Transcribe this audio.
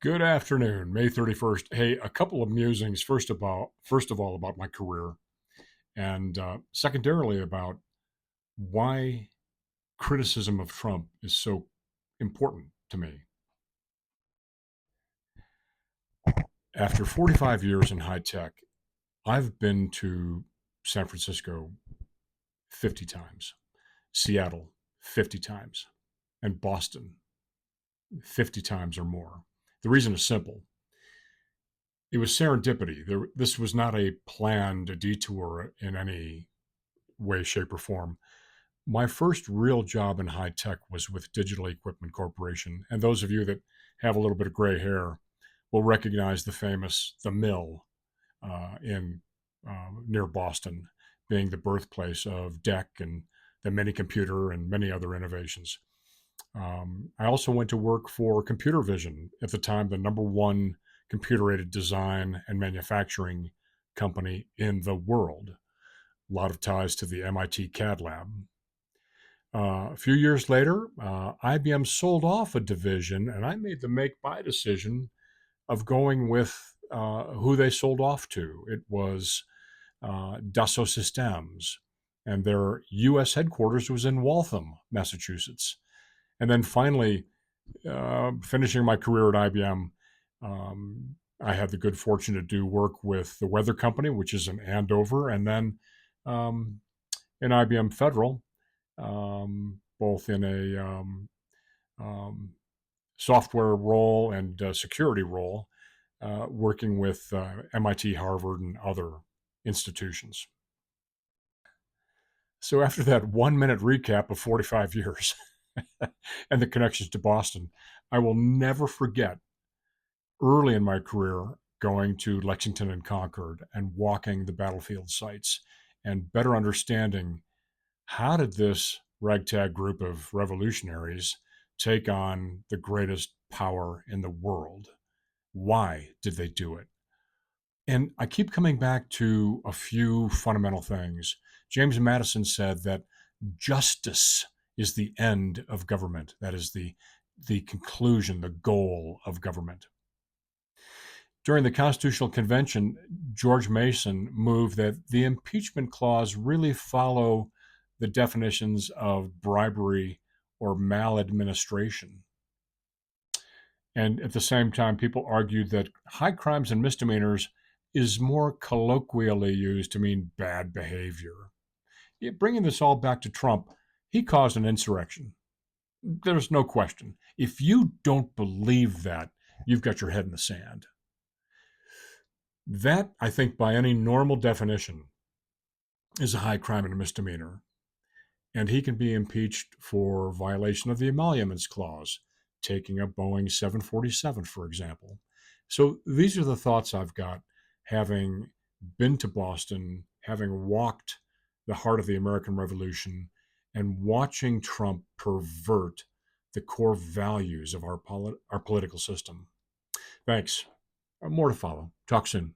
Good afternoon, May 31st. Hey, a couple of musings. First of all, about my career, and secondarily about why criticism of Trump is so important to me. After 45 years in high tech, I've been to San Francisco 50 times, Seattle 50 times, and Boston 50 times or more. The reason is simple. It was serendipity. This was not a planned detour in any way, shape, or form. My first real job in high tech was with Digital Equipment Corporation. And those of you that have a little bit of gray hair will recognize the famous The Mill in near Boston, being the birthplace of DEC and the mini computer and many other innovations. I also went to work for Computer Vision, at the time the number one computer aided design and manufacturing company in the world. A lot of ties to the MIT CAD lab. A few years later, IBM sold off a division, and I made the make buy decision of going with who they sold off to. It was Dassault Systems, and their US headquarters was in Waltham, Massachusetts. And then finally, finishing my career at IBM, I had the good fortune to do work with the Weather Company, which is in Andover, and then um, in IBM Federal, both in a um, software role and security role, working with MIT, Harvard, and other institutions. So after that 1 minute recap of 45 years and the connections to Boston, I will never forget early in my career going to Lexington and Concord and walking the battlefield sites and better understanding how did this ragtag group of revolutionaries take on the greatest power in the world? Why did they do it? And I keep coming back to a few fundamental things. James Madison said that justice is the end of government. That is the conclusion, the goal of government. During the Constitutional Convention, George Mason moved that the impeachment clause really follow the definitions of bribery or maladministration. And at the same time, people argued that high crimes and misdemeanors is more colloquially used to mean bad behavior. Bringing this all back to Trump, he caused an insurrection. There's no question. If you don't believe that, you've got your head in the sand. That, I think, by any normal definition, is a high crime and a misdemeanor. And he can be impeached for violation of the Emoluments Clause, taking a Boeing 747, for example. So these are the thoughts I've got, having been to Boston, having walked the heart of the American Revolution, and watching Trump pervert the core values of our political system. Thanks. More to follow. Talk soon.